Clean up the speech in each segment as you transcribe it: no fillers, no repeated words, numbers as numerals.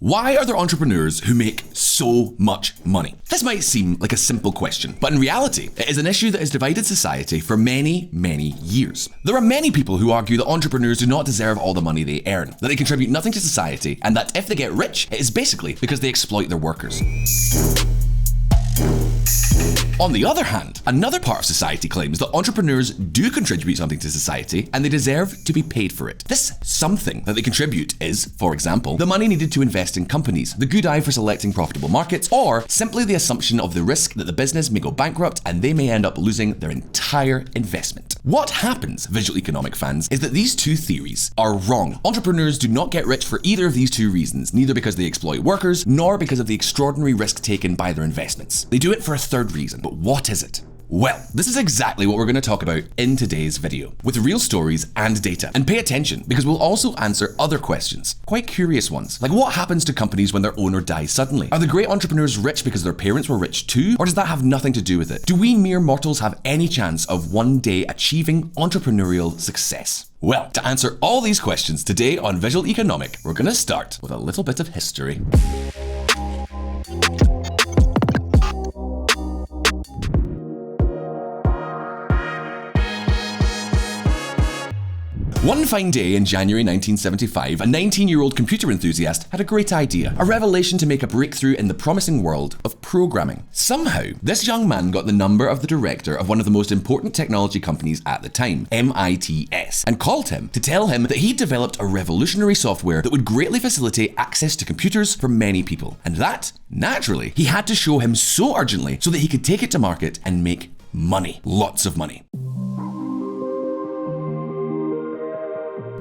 Why are there entrepreneurs who make so much money? This might seem like a simple question, but in reality, it is an issue that has divided society for many, many years. There are many people who argue that entrepreneurs do not deserve all the money they earn, that they contribute nothing to society, and that if they get rich, it is basically because they exploit their workers. On the other hand, another part of society claims that entrepreneurs do contribute something to society and they deserve to be paid for it. This something that they contribute is, for example, the money needed to invest in companies, the good eye for selecting profitable markets, or simply the assumption of the risk that the business may go bankrupt and they may end up losing their entire investment. What happens, visual economic fans, is that these two theories are wrong. Entrepreneurs do not get rich for either of these two reasons, neither because they exploit workers, nor because of the extraordinary risk taken by their investments. They do it for a third reason, but what is it? Well, this is exactly what we're going to talk about in today's video, with real stories and data. And pay attention, because we'll also answer other questions, quite curious ones, like what happens to companies when their owner dies suddenly? Are the great entrepreneurs rich because their parents were rich too, or does that have nothing to do with it? Do we mere mortals have any chance of one day achieving entrepreneurial success? Well, to answer all these questions today on Visual Economic, we're going to start with a little bit of history. One fine day in January 1975, a 19-year-old computer enthusiast had a great idea, a revelation to make a breakthrough in the promising world of programming. Somehow, this young man got the number of the director of one of the most important technology companies at the time, MITS, and called him to tell him that he'd developed a revolutionary software that would greatly facilitate access to computers for many people. And that, naturally, he had to show him so urgently so that he could take it to market and make money. Lots of money.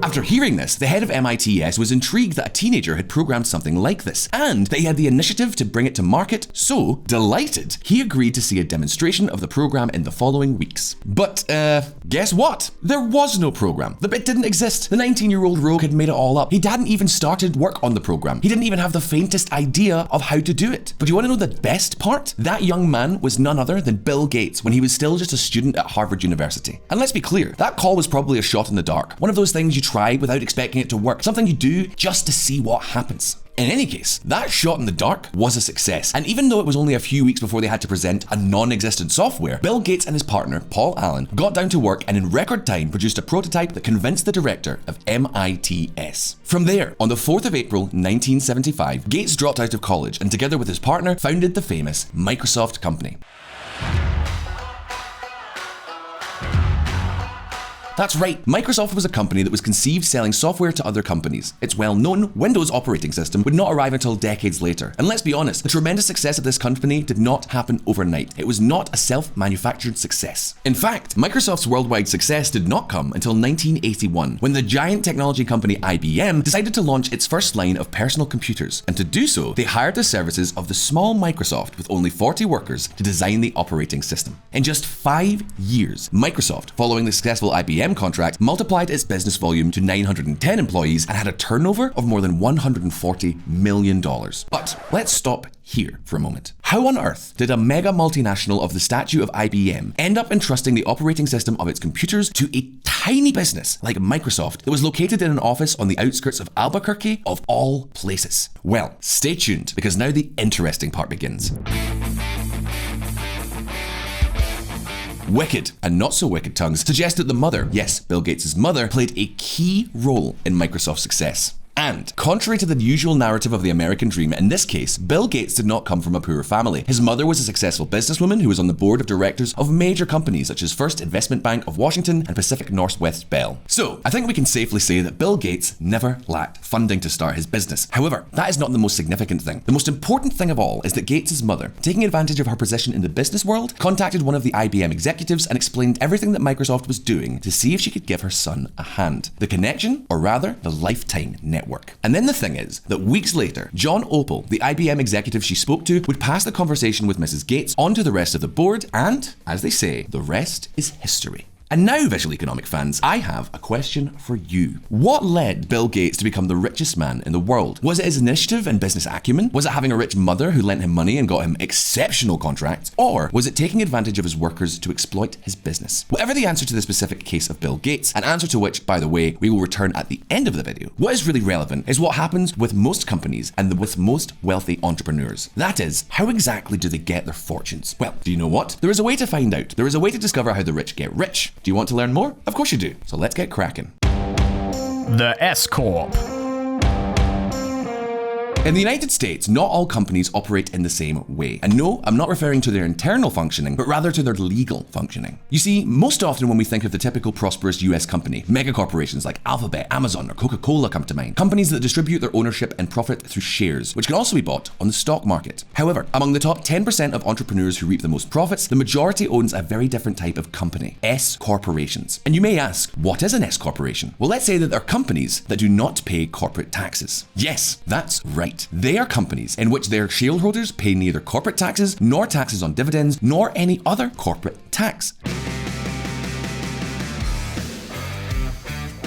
After hearing this, the head of MITS was intrigued that a teenager had programmed something like this, and that he had the initiative to bring it to market, so, delighted, he agreed to see a demonstration of the program in the following weeks. But, guess what? There was no program. The bit didn't exist. The 19-year-old rogue had made it all up. He hadn't even started work on the program. He didn't even have the faintest idea of how to do it. But you want to know the best part? That young man was none other than Bill Gates when he was still just a student at Harvard University. And let's be clear, that call was probably a shot in the dark. One of those things you try without expecting it to work, something you do just to see what happens. In any case, that shot in the dark was a success, and even though it was only a few weeks before they had to present a non-existent software, Bill Gates and his partner, Paul Allen, got down to work and in record time produced a prototype that convinced the director of MITS. From there, on the 4th of April 1975, Gates dropped out of college and together with his partner founded the famous Microsoft company. That's right, Microsoft was a company that was conceived selling software to other companies. Its well-known Windows operating system would not arrive until decades later. And let's be honest, the tremendous success of this company did not happen overnight. It was not a self-manufactured success. In fact, Microsoft's worldwide success did not come until 1981, when the giant technology company IBM decided to launch its first line of personal computers. And to do so, they hired the services of the small Microsoft with only 40 workers to design the operating system. In just 5 years, Microsoft, following the successful IBM contract, multiplied its business volume to 910 employees and had a turnover of more than $140 million. But let's stop here for a moment. How on earth did a mega multinational of the stature of IBM end up entrusting the operating system of its computers to a tiny business like Microsoft that was located in an office on the outskirts of Albuquerque, of all places? Well, stay tuned, because now the interesting part begins. Wicked and not so wicked tongues suggest that the mother, yes, Bill Gates' mother, played a key role in Microsoft's success. And, contrary to the usual narrative of the American dream, in this case, Bill Gates did not come from a poor family. His mother was a successful businesswoman who was on the board of directors of major companies such as First Investment Bank of Washington and Pacific Northwest Bell. So, I think we can safely say that Bill Gates never lacked funding to start his business. However, that is not the most significant thing. The most important thing of all is that Gates' mother, taking advantage of her position in the business world, contacted one of the IBM executives and explained everything that Microsoft was doing to see if she could give her son a hand. The connection, or rather, the lifetime network. And then the thing is that weeks later, John Opel, the IBM executive she spoke to, would pass the conversation with Mrs. Gates on to the rest of the board, and, as they say, the rest is history. And now, Visualeconomik fans, I have a question for you. What led Bill Gates to become the richest man in the world? Was it his initiative and business acumen? Was it having a rich mother who lent him money and got him exceptional contracts? Or was it taking advantage of his workers to exploit his business? Whatever the answer to the specific case of Bill Gates, an answer to which, by the way, we will return at the end of the video, what is really relevant is what happens with most companies and with most wealthy entrepreneurs. That is, how exactly do they get their fortunes? Well, do you know what? There is a way to find out. There is a way to discover how the rich get rich. Do you want to learn more? Of course you do. So let's get cracking. The S-Corp. In the United States, not all companies operate in the same way. And no, I'm not referring to their internal functioning, but rather to their legal functioning. You see, most often when we think of the typical prosperous US company, mega corporations like Alphabet, Amazon, or Coca-Cola come to mind. Companies that distribute their ownership and profit through shares, which can also be bought on the stock market. However, among the top 10% of entrepreneurs who reap the most profits, the majority owns a very different type of company, S corporations. And you may ask, what is an S corporation? Well, let's say that they're companies that do not pay corporate taxes. Yes, that's right. They are companies in which their shareholders pay neither corporate taxes, nor taxes on dividends, nor any other corporate tax.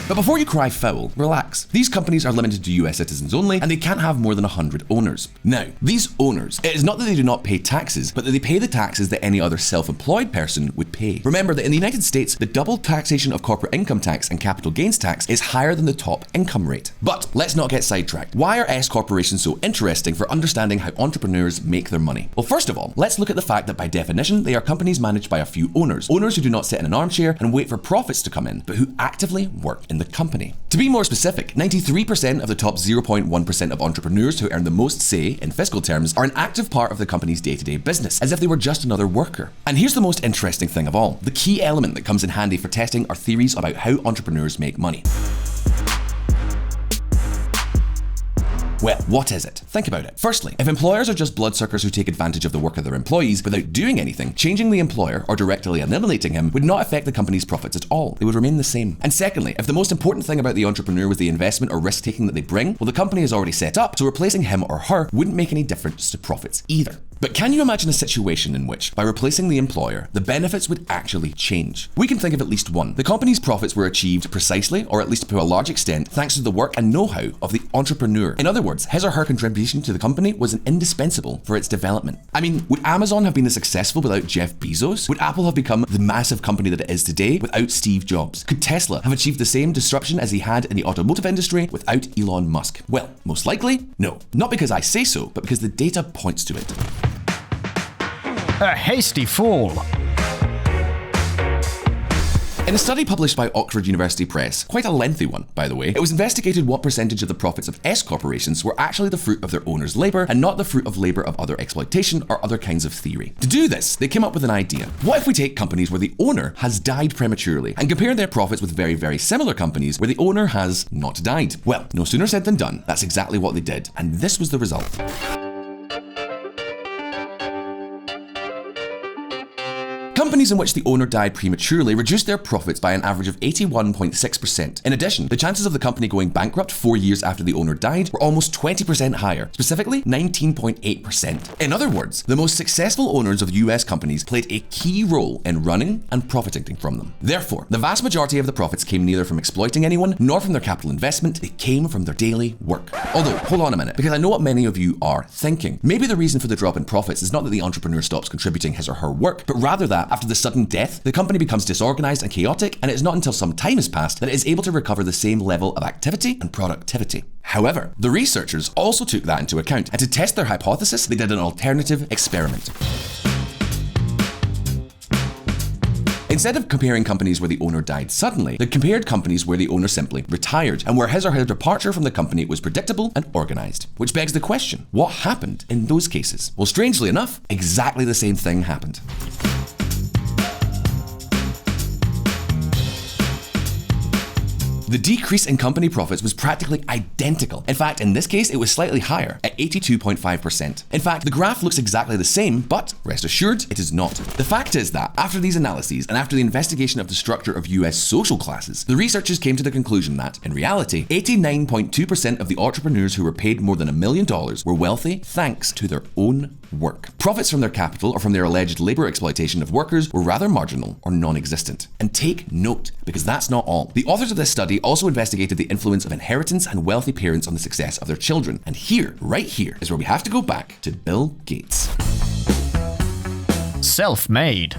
But before you cry foul, relax. These companies are limited to US citizens only, and they can't have more than 100 owners. Now, these owners, it is not that they do not pay taxes, but that they pay the taxes that any other self-employed person would pay. Remember that in the United States, the double taxation of corporate income tax and capital gains tax is higher than the top income rate. But let's not get sidetracked. Why are S corporations so interesting for understanding how entrepreneurs make their money? Well, first of all, let's look at the fact that by definition, they are companies managed by a few owners. Owners who do not sit in an armchair and wait for profits to come in, but who actively work in the company. To be more specific, 93% of the top 0.1% of entrepreneurs who earn the most say in fiscal terms are an active part of the company's day-to-day business, as if they were just another worker. And here's the most interesting thing of all. The key element that comes in handy for testing our theories about how entrepreneurs make money. Well, what is it? Think about it. Firstly, if employers are just bloodsuckers who take advantage of the work of their employees without doing anything, changing the employer or directly eliminating him would not affect the company's profits at all. They would remain the same. And secondly, if the most important thing about the entrepreneur was the investment or risk-taking that they bring, well, the company is already set up, so replacing him or her wouldn't make any difference to profits either. But can you imagine a situation in which, by replacing the employer, the benefits would actually change? We can think of at least one. The company's profits were achieved precisely, or at least to a large extent, thanks to the work and know-how of the entrepreneur. In other words, his or her contribution to the company was indispensable for its development. I mean, would Amazon have been as successful without Jeff Bezos? Would Apple have become the massive company that it is today without Steve Jobs? Could Tesla have achieved the same disruption as he had in the automotive industry without Elon Musk? Well, most likely, no. Not because I say so, but because the data points to it. A hasty fall. In a study published by Oxford University Press, quite a lengthy one, by the way, it was investigated what percentage of the profits of S corporations were actually the fruit of their owners' labour and not the fruit of labour of other exploitation or other kinds of theory. To do this, they came up with an idea. What if we take companies where the owner has died prematurely and compare their profits with very, very similar companies where the owner has not died? Well, no sooner said than done. That's exactly what they did, and this was the result. Companies in which the owner died prematurely reduced their profits by an average of 81.6%. In addition, the chances of the company going bankrupt 4 years after the owner died were almost 20% higher, specifically 19.8%. In other words, the most successful owners of US companies played a key role in running and profiting from them. Therefore, the vast majority of the profits came neither from exploiting anyone nor from their capital investment, they came from their daily work. Although, hold on a minute, because I know what many of you are thinking. Maybe the reason for the drop in profits is not that the entrepreneur stops contributing his or her work, but rather that after the sudden death, the company becomes disorganized and chaotic, and it is not until some time has passed that it is able to recover the same level of activity and productivity. However, the researchers also took that into account, and to test their hypothesis, they did an alternative experiment. Instead of comparing companies where the owner died suddenly, they compared companies where the owner simply retired and where his or her departure from the company was predictable and organized. Which begs the question, what happened in those cases? Well, strangely enough, exactly the same thing happened. The decrease in company profits was practically identical. In fact, in this case, it was slightly higher at 82.5%. In fact, the graph looks exactly the same, but rest assured, it is not. The fact is that after these analyses and after the investigation of the structure of US social classes, the researchers came to the conclusion that, in reality, 89.2% of the entrepreneurs who were paid more than $1 million were wealthy thanks to their own work. Profits from their capital or from their alleged labor exploitation of workers were rather marginal or non-existent. And take note, because that's not all. The authors of this study also investigated the influence of inheritance and wealthy parents on the success of their children. And here, right here, is where we have to go back to Bill Gates. Self-made.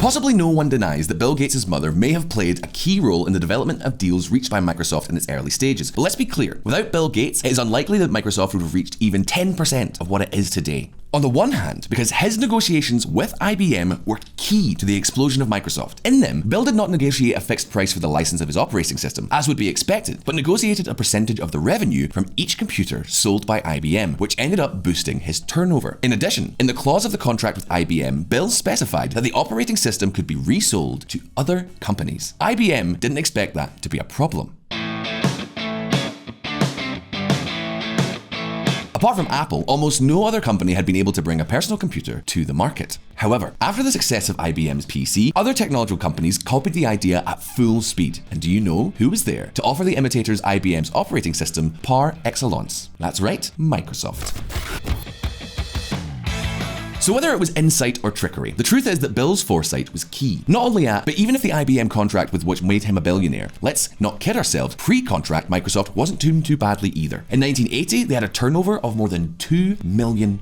Possibly no one denies that Bill Gates' mother may have played a key role in the development of deals reached by Microsoft in its early stages. But let's be clear, without Bill Gates, it is unlikely that Microsoft would have reached even 10% of what it is today. On the one hand, because his negotiations with IBM were key to the explosion of Microsoft. In them, Bill did not negotiate a fixed price for the license of his operating system, as would be expected, but negotiated a percentage of the revenue from each computer sold by IBM, which ended up boosting his turnover. In addition, in the clause of the contract with IBM, Bill specified that the operating system could be resold to other companies. IBM didn't expect that to be a problem. Apart from Apple, almost no other company had been able to bring a personal computer to the market. However, after the success of IBM's PC, other technological companies copied the idea at full speed. And do you know who was there to offer the imitators IBM's operating system par excellence? That's right, Microsoft. So whether it was insight or trickery, the truth is that Bill's foresight was key. Not only at, but even if the IBM contract with which made him a billionaire, let's not kid ourselves, pre-contract Microsoft wasn't doing too badly either. In 1980, they had a turnover of more than $2 million.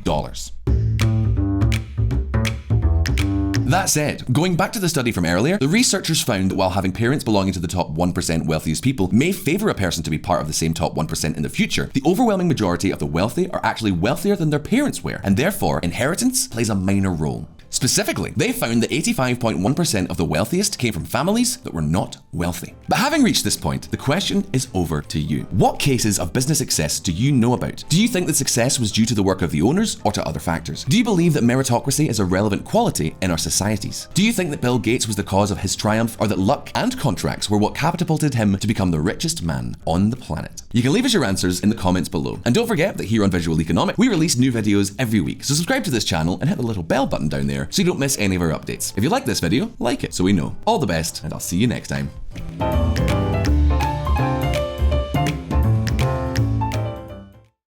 That said, going back to the study from earlier, the researchers found that while having parents belonging to the top 1% wealthiest people may favor a person to be part of the same top 1% in the future, the overwhelming majority of the wealthy are actually wealthier than their parents were, and therefore inheritance plays a minor role. Specifically, they found that 85.1% of the wealthiest came from families that were not wealthy. But having reached this point, the question is over to you. What cases of business success do you know about? Do you think that success was due to the work of the owners or to other factors? Do you believe that meritocracy is a relevant quality in our societies? Do you think that Bill Gates was the cause of his triumph, or that luck and contracts were what catapulted him to become the richest man on the planet? You can leave us your answers in the comments below. And don't forget that here on Visualeconomik, we release new videos every week. So subscribe to this channel and hit the little bell button down there so you don't miss any of our updates. If you like this video, like it so we know. All the best, and I'll see you next time.